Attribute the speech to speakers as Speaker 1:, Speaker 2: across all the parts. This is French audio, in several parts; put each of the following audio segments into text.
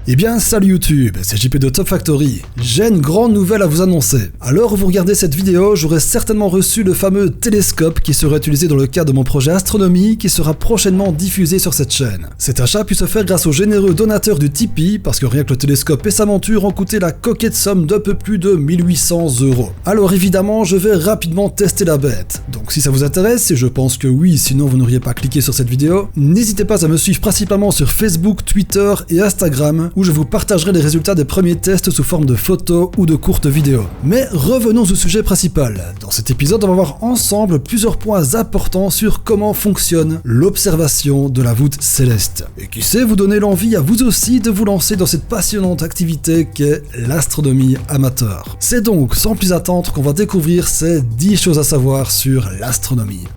Speaker 1: Eh bien salut YouTube, c'est JP de Top Factory. J'ai une grande nouvelle à vous annoncer. À l'heure où vous regardez cette vidéo, j'aurai certainement reçu le fameux télescope qui sera utilisé dans le cadre de mon projet Astronomie qui sera prochainement diffusé sur cette chaîne. Cet achat pu se faire grâce aux généreux donateurs du Tipeee parce que rien que le télescope et sa monture ont coûté la coquette somme d'un peu plus de 1800 €. Alors évidemment, je vais rapidement tester la bête. Donc si ça vous intéresse, et je pense que oui, sinon vous n'auriez pas cliqué sur cette vidéo, n'hésitez pas à me suivre principalement sur Facebook, Twitter et Instagram où je vous partagerai les résultats des premiers tests sous forme de photos ou de courtes vidéos. Mais revenons au sujet principal. Dans cet épisode, on va voir ensemble plusieurs points importants sur comment fonctionne l'observation de la voûte céleste. Et qui sait vous donner l'envie à vous aussi de vous lancer dans cette passionnante activité qu'est l'astronomie amateur. C'est donc sans plus attendre qu'on va découvrir ces 10 choses à savoir sur l'astronomie.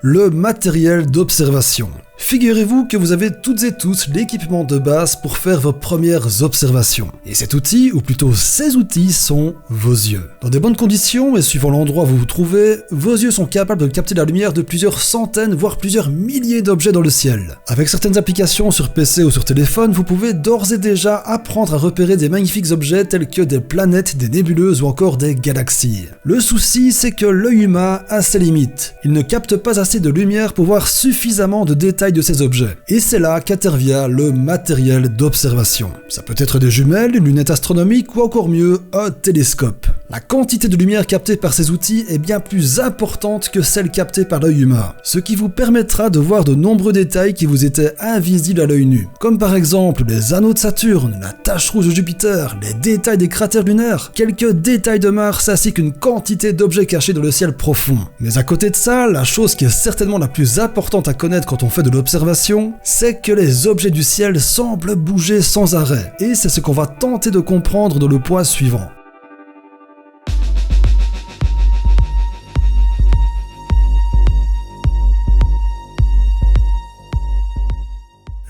Speaker 1: Le matériel d'observation. Figurez-vous que vous avez toutes et tous l'équipement de base pour faire vos premières observations. Et cet outil, ou plutôt ces outils, sont vos yeux. Dans des bonnes conditions, et suivant l'endroit où vous vous trouvez, vos yeux sont capables de capter la lumière de plusieurs centaines, voire plusieurs milliers d'objets dans le ciel. Avec certaines applications sur PC ou sur téléphone, vous pouvez d'ores et déjà apprendre à repérer des magnifiques objets tels que des planètes, des nébuleuses ou encore des galaxies. Le souci, c'est que l'œil humain a ses limites. Il ne capte pas assez de lumière pour voir suffisamment de détails de ces objets. Et c'est là qu'intervient le matériel d'observation. Ça peut être des jumelles, une lunette astronomique ou encore mieux, un télescope. La quantité de lumière captée par ces outils est bien plus importante que celle captée par l'œil humain, ce qui vous permettra de voir de nombreux détails qui vous étaient invisibles à l'œil nu, comme par exemple les anneaux de Saturne, la tache rouge de Jupiter, les détails des cratères lunaires, quelques détails de Mars ainsi qu'une quantité d'objets cachés dans le ciel profond. Mais à côté de ça, la chose qui est certainement la plus importante à connaître quand on fait de l'observation, c'est que les objets du ciel semblent bouger sans arrêt, et c'est ce qu'on va tenter de comprendre dans le point suivant.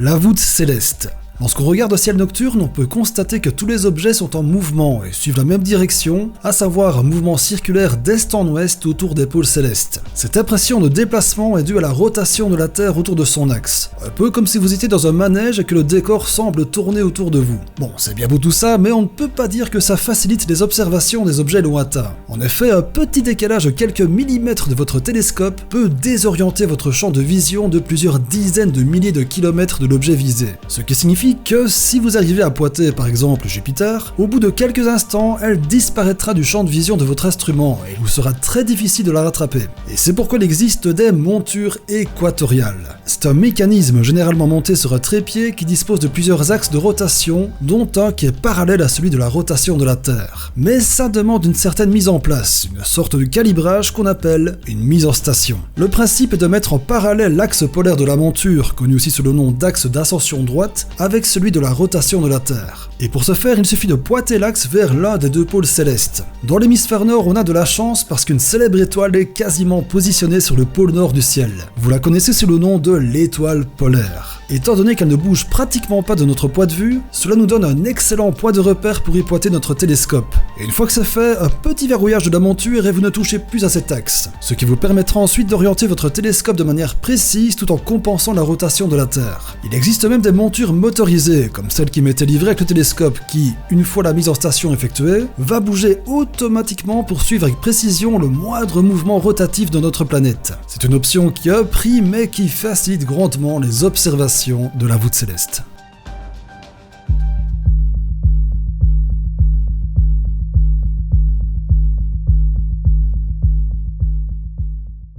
Speaker 1: La voûte céleste. Lorsqu'on regarde au ciel nocturne, on peut constater que tous les objets sont en mouvement et suivent la même direction, à savoir un mouvement circulaire d'est en ouest autour des pôles célestes. Cette impression de déplacement est due à la rotation de la Terre autour de son axe, un peu comme si vous étiez dans un manège et que le décor semble tourner autour de vous. Bon, c'est bien beau tout ça, mais on ne peut pas dire que ça facilite les observations des objets lointains. En effet, un petit décalage de quelques millimètres de votre télescope peut désorienter votre champ de vision de plusieurs dizaines de milliers de kilomètres de l'objet visé, ce qui signifie que si vous arrivez à pointer par exemple Jupiter, au bout de quelques instants, elle disparaîtra du champ de vision de votre instrument et il vous sera très difficile de la rattraper. Et c'est pourquoi il existe des montures équatoriales. C'est un mécanisme généralement monté sur un trépied qui dispose de plusieurs axes de rotation, dont un qui est parallèle à celui de la rotation de la Terre. Mais ça demande une certaine mise en place, une sorte de calibrage qu'on appelle une mise en station. Le principe est de mettre en parallèle l'axe polaire de la monture, connu aussi sous le nom d'axe d'ascension droite, avec celui de la rotation de la Terre. Et pour ce faire, il suffit de pointer l'axe vers l'un des deux pôles célestes. Dans l'hémisphère nord, on a de la chance parce qu'une célèbre étoile est quasiment positionnée sur le pôle nord du ciel. Vous la connaissez sous le nom de l'étoile polaire. Étant donné qu'elle ne bouge pratiquement pas de notre point de vue, cela nous donne un excellent point de repère pour y pointer notre télescope. Et une fois que c'est fait, un petit verrouillage de la monture et vous ne touchez plus à cet axe, ce qui vous permettra ensuite d'orienter votre télescope de manière précise tout en compensant la rotation de la Terre. Il existe même des montures motorisées, comme celle qui m'était livrée avec le télescope qui, une fois la mise en station effectuée, va bouger automatiquement pour suivre avec précision le moindre mouvement rotatif de notre planète. C'est une option qui a un prix mais qui facilite grandement les observations de la voûte céleste.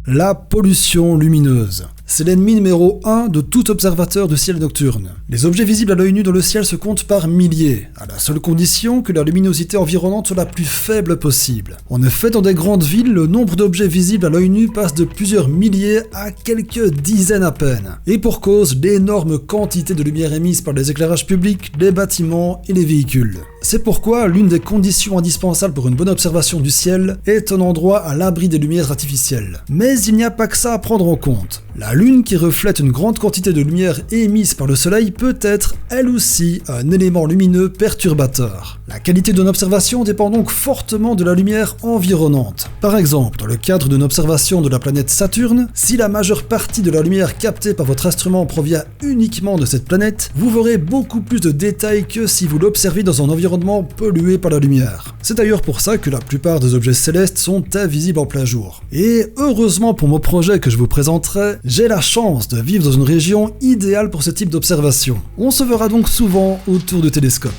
Speaker 1: La pollution lumineuse. C'est l'ennemi numéro 1 de tout observateur du ciel nocturne. Les objets visibles à l'œil nu dans le ciel se comptent par milliers, à la seule condition que leur luminosité environnante soit la plus faible possible. En effet, dans des grandes villes, le nombre d'objets visibles à l'œil nu passe de plusieurs milliers à quelques dizaines à peine. Et pour cause, l'énorme quantité de lumière émise par les éclairages publics, les bâtiments et les véhicules. C'est pourquoi l'une des conditions indispensables pour une bonne observation du ciel est un endroit à l'abri des lumières artificielles. Mais il n'y a pas que ça à prendre en compte. La Lune, qui reflète une grande quantité de lumière émise par le Soleil, peut être, elle aussi, un élément lumineux perturbateur. La qualité d'une observation dépend donc fortement de la lumière environnante. Par exemple, dans le cadre d'une observation de la planète Saturne, si la majeure partie de la lumière captée par votre instrument provient uniquement de cette planète, vous verrez beaucoup plus de détails que si vous l'observez dans un environnement pollué par la lumière. C'est d'ailleurs pour ça que la plupart des objets célestes sont invisibles en plein jour. Et heureusement pour mon projet que je vous présenterai, j'ai la chance de vivre dans une région idéale pour ce type d'observation. On se verra donc souvent autour du télescope.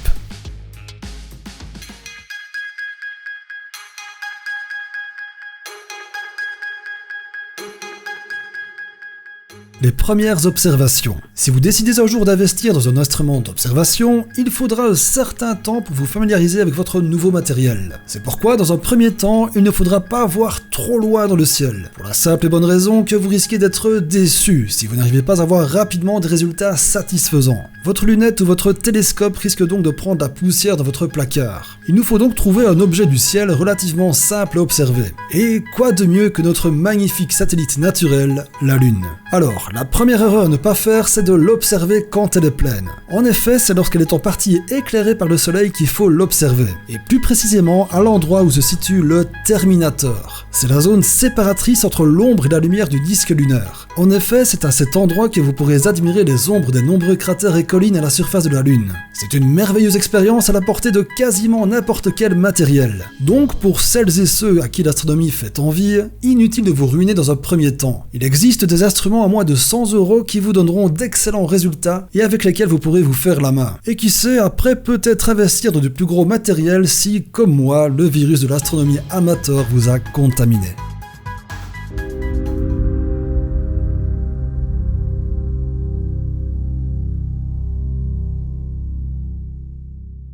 Speaker 1: Les premières observations. Si vous décidez un jour d'investir dans un instrument d'observation, il faudra un certain temps pour vous familiariser avec votre nouveau matériel. C'est pourquoi, dans un premier temps, il ne faudra pas voir trop loin dans le ciel, pour la simple et bonne raison que vous risquez d'être déçu si vous n'arrivez pas à avoir rapidement des résultats satisfaisants. Votre lunette ou votre télescope risque donc de prendre la poussière dans votre placard. Il nous faut donc trouver un objet du ciel relativement simple à observer. Et quoi de mieux que notre magnifique satellite naturel, la Lune. Alors, la première erreur à ne pas faire, c'est de l'observer quand elle est pleine. En effet, c'est lorsqu'elle est en partie éclairée par le soleil qu'il faut l'observer. Et plus précisément, à l'endroit où se situe le terminateur. C'est la zone séparatrice entre l'ombre et la lumière du disque lunaire. En effet, c'est à cet endroit que vous pourrez admirer les ombres des nombreux cratères et collines à la surface de la Lune. C'est une merveilleuse expérience à la portée de quasiment n'importe quel matériel. Donc, pour celles et ceux à qui l'astronomie fait envie, inutile de vous ruiner dans un premier temps. Il existe des instruments à moins de 100 € qui vous donneront d'excellents résultats et avec lesquels vous pourrez vous faire la main. Et qui sait, après peut-être investir dans du plus gros matériel si, comme moi, le virus de l'astronomie amateur vous a contaminé.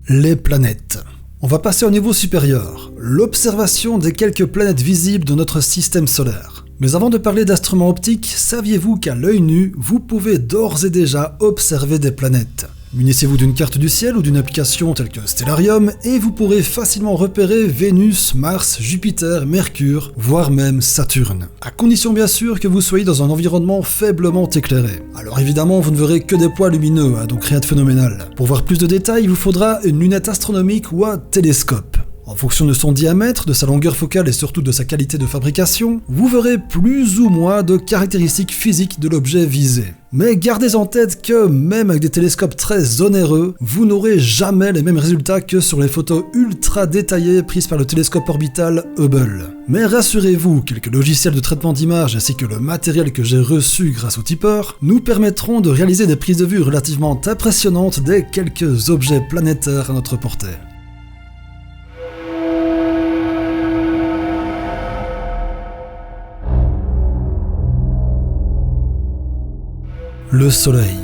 Speaker 1: Les planètes. On va passer au niveau supérieur, l'observation des quelques planètes visibles de notre système solaire. Mais avant de parler d'instruments optiques, saviez-vous qu'à l'œil nu, vous pouvez d'ores et déjà observer des planètes ? Munissez-vous d'une carte du ciel ou d'une application telle que Stellarium et vous pourrez facilement repérer Vénus, Mars, Jupiter, Mercure, voire même Saturne. À condition bien sûr que vous soyez dans un environnement faiblement éclairé. Alors évidemment, vous ne verrez que des points lumineux, donc rien de phénoménal. Pour voir plus de détails, il vous faudra une lunette astronomique ou un télescope. En fonction de son diamètre, de sa longueur focale et surtout de sa qualité de fabrication, vous verrez plus ou moins de caractéristiques physiques de l'objet visé. Mais gardez en tête que même avec des télescopes très onéreux, vous n'aurez jamais les mêmes résultats que sur les photos ultra détaillées prises par le télescope orbital Hubble. Mais rassurez-vous, quelques logiciels de traitement d'images ainsi que le matériel que j'ai reçu grâce au tipeur nous permettront de réaliser des prises de vue relativement impressionnantes des quelques objets planétaires à notre portée. Le Soleil.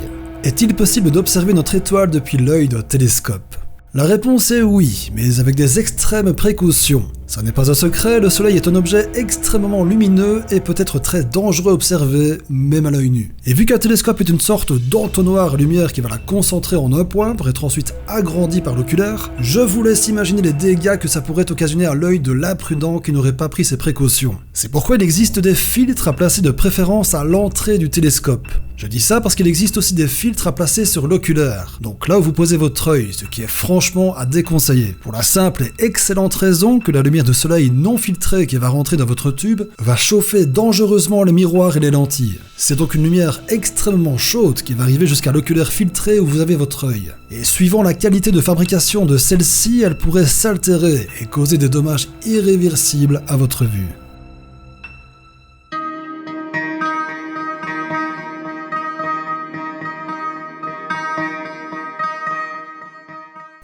Speaker 1: Est-il possible d'observer notre étoile depuis l'œil d'un télescope ? La réponse est oui, mais avec des extrêmes précautions. Ça n'est pas un secret, le Soleil est un objet extrêmement lumineux et peut être très dangereux à observer, même à l'œil nu. Et vu qu'un télescope est une sorte d'entonnoir à lumière qui va la concentrer en un point pour être ensuite agrandi par l'oculaire, je vous laisse imaginer les dégâts que ça pourrait occasionner à l'œil de l'imprudent qui n'aurait pas pris ses précautions. C'est pourquoi il existe des filtres à placer de préférence à l'entrée du télescope. Je dis ça parce qu'il existe aussi des filtres à placer sur l'oculaire, donc là où vous posez votre œil, ce qui est franchement à déconseiller. Pour la simple et excellente raison que la lumière de soleil non filtrée qui va rentrer dans votre tube va chauffer dangereusement les miroirs et les lentilles. C'est donc une lumière extrêmement chaude qui va arriver jusqu'à l'oculaire filtré où vous avez votre œil. Et suivant la qualité de fabrication de celle-ci, elle pourrait s'altérer et causer des dommages irréversibles à votre vue.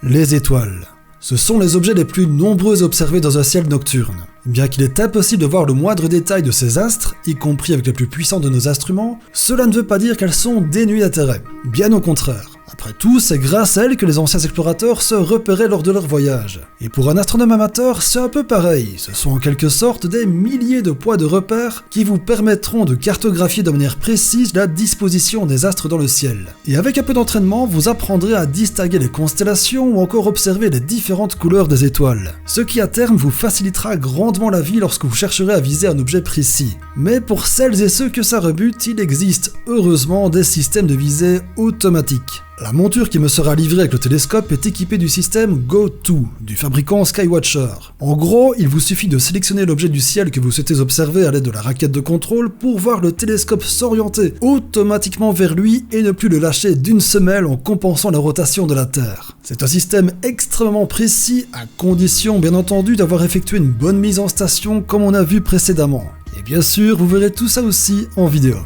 Speaker 1: Les étoiles. Ce sont les objets les plus nombreux observés dans un ciel nocturne. Bien qu'il est impossible de voir le moindre détail de ces astres, y compris avec les plus puissants de nos instruments, cela ne veut pas dire qu'elles sont dénuées d'intérêt. Bien au contraire. Après Après tout, c'est grâce à elle que les anciens explorateurs se repéraient lors de leur voyage. Et pour un astronome amateur, c'est un peu pareil, ce sont en quelque sorte des milliers de points de repère qui vous permettront de cartographier de manière précise la disposition des astres dans le ciel. Et avec un peu d'entraînement, vous apprendrez à distinguer les constellations ou encore observer les différentes couleurs des étoiles. Ce qui à terme vous facilitera grandement la vie lorsque vous chercherez à viser un objet précis. Mais pour celles et ceux que ça rebute, il existe heureusement des systèmes de visée automatiques. La monture qui me sera livrée avec le télescope est équipée du système Go2 du fabricant Skywatcher. En gros, il vous suffit de sélectionner l'objet du ciel que vous souhaitez observer à l'aide de la raquette de contrôle pour voir le télescope s'orienter automatiquement vers lui et ne plus le lâcher d'une semelle en compensant la rotation de la Terre. C'est un système extrêmement précis à condition bien entendu d'avoir effectué une bonne mise en station comme on a vu précédemment. Et bien sûr, vous verrez tout ça aussi en vidéo.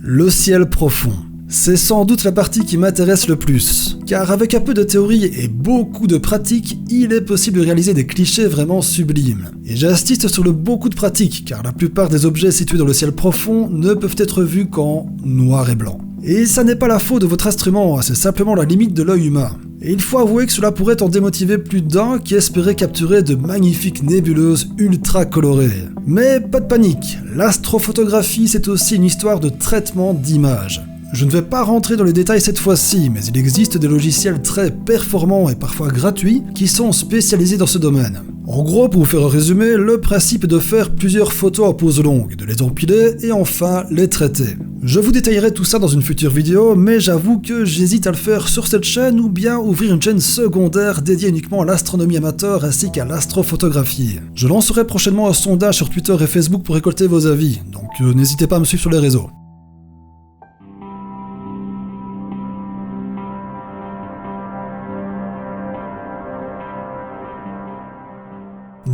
Speaker 1: Le ciel profond. C'est sans doute la partie qui m'intéresse le plus, car avec un peu de théorie et beaucoup de pratique, il est possible de réaliser des clichés vraiment sublimes. Et j'insiste sur le beaucoup de pratique, car la plupart des objets situés dans le ciel profond ne peuvent être vus qu'en noir et blanc. Et ça n'est pas la faute de votre instrument, c'est simplement la limite de l'œil humain. Et il faut avouer que cela pourrait en démotiver plus d'un qui espérait capturer de magnifiques nébuleuses ultra colorées. Mais pas de panique, l'astrophotographie c'est aussi une histoire de traitement d'images. Je ne vais pas rentrer dans les détails cette fois-ci, mais il existe des logiciels très performants et parfois gratuits qui sont spécialisés dans ce domaine. En gros, pour vous faire un résumé, le principe est de faire plusieurs photos en pose longue, de les empiler et enfin les traiter. Je vous détaillerai tout ça dans une future vidéo, mais j'avoue que j'hésite à le faire sur cette chaîne ou bien ouvrir une chaîne secondaire dédiée uniquement à l'astronomie amateur ainsi qu'à l'astrophotographie. Je lancerai prochainement un sondage sur Twitter et Facebook pour récolter vos avis, donc n'hésitez pas à me suivre sur les réseaux.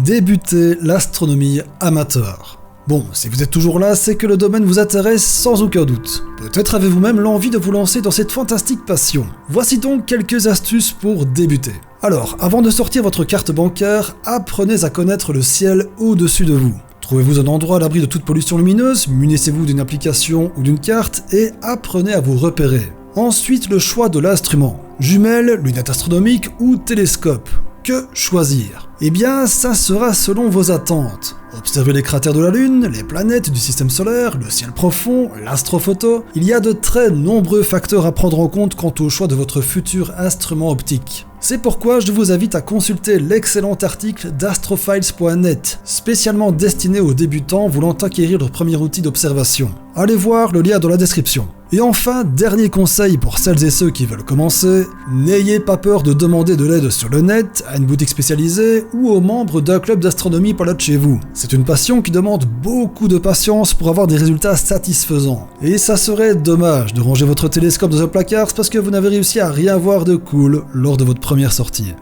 Speaker 1: Débuter l'astronomie amateur. Bon, si vous êtes toujours là, c'est que le domaine vous intéresse sans aucun doute. Peut-être avez-vous même l'envie de vous lancer dans cette fantastique passion. Voici donc quelques astuces pour débuter. Alors, avant de sortir votre carte bancaire, apprenez à connaître le ciel au-dessus de vous. Trouvez-vous un endroit à l'abri de toute pollution lumineuse, munissez-vous d'une application ou d'une carte et apprenez à vous repérer. Ensuite, le choix de l'instrument. Jumelles, lunettes astronomiques ou télescope. Que choisir? Eh bien, ça sera selon vos attentes. Observez les cratères de la Lune, les planètes du système solaire, le ciel profond, l'astrophoto. Il y a de très nombreux facteurs à prendre en compte quant au choix de votre futur instrument optique. C'est pourquoi je vous invite à consulter l'excellent article d'astrophiles.net, spécialement destiné aux débutants voulant acquérir leur premier outil d'observation. Allez voir le lien dans la description. Et enfin, dernier conseil pour celles et ceux qui veulent commencer, n'ayez pas peur de demander de l'aide sur le net, à une boutique spécialisée ou aux membres d'un club d'astronomie par là de chez vous. C'est une passion qui demande beaucoup de patience pour avoir des résultats satisfaisants. Et ça serait dommage de ranger votre télescope dans un placard parce que vous n'avez réussi à rien voir de cool lors de votre première sortie.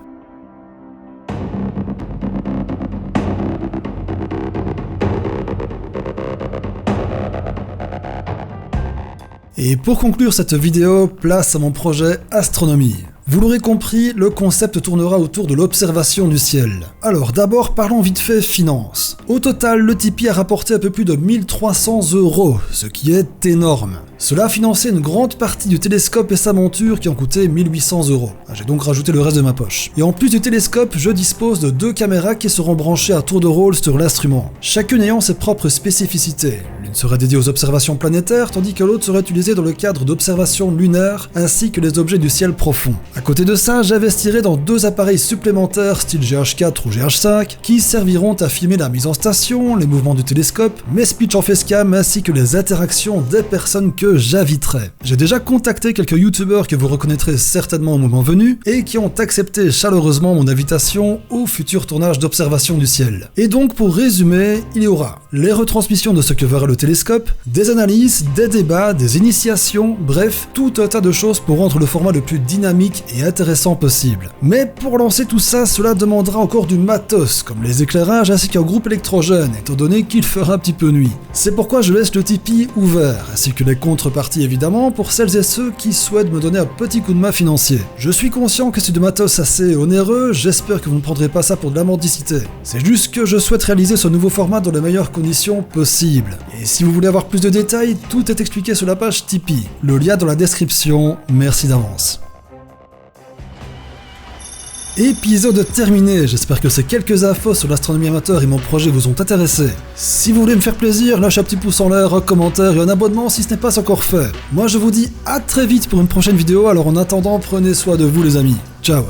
Speaker 1: Et pour conclure cette vidéo, place à mon projet Astronomie. Vous l'aurez compris, le concept tournera autour de l'observation du ciel. Alors d'abord parlons vite fait finances. Au total, le Tipeee a rapporté un peu plus de 1300 €, ce qui est énorme. Cela a financé une grande partie du télescope et sa monture qui ont coûté 1800 €. J'ai donc rajouté le reste de ma poche. Et en plus du télescope, je dispose de 2 caméras qui seront branchées à tour de rôle sur l'instrument, chacune ayant ses propres spécificités. L'une serait dédiée aux observations planétaires, tandis que l'autre serait utilisée dans le cadre d'observations lunaires ainsi que les objets du ciel profond. À côté de ça, j'investirai dans 2 appareils supplémentaires style GH4 ou GH5 qui serviront à filmer la mise en station, les mouvements du télescope, mes speeches en facecam ainsi que les interactions des personnes que j'inviterai. J'ai déjà contacté quelques youtubeurs que vous reconnaîtrez certainement au moment venu et qui ont accepté chaleureusement mon invitation au futur tournage d'observation du ciel. Et donc pour résumer, il y aura les retransmissions de ce que verra le télescope, des analyses, des débats, des initiations, bref, tout un tas de choses pour rendre le format le plus dynamique et intéressant possible. Mais pour lancer tout ça, cela demandera encore du matos, comme les éclairages ainsi qu'un groupe électrogène, étant donné qu'il fera un petit peu nuit. C'est pourquoi je laisse le Tipeee ouvert, ainsi que les comptes contrepartie évidemment pour celles et ceux qui souhaitent me donner un petit coup de main financier. Je suis conscient que c'est du matos assez onéreux, j'espère que vous ne prendrez pas ça pour de la mendicité. C'est juste que je souhaite réaliser ce nouveau format dans les meilleures conditions possibles. Et si vous voulez avoir plus de détails, tout est expliqué sur la page Tipeee. Le lien dans la description, merci d'avance. Épisode terminé, j'espère que ces quelques infos sur l'astronomie amateur et mon projet vous ont intéressé. Si vous voulez me faire plaisir, lâchez un petit pouce en l'air, un commentaire et un abonnement si ce n'est pas encore fait. Moi je vous dis à très vite pour une prochaine vidéo, alors en attendant, prenez soin de vous les amis. Ciao.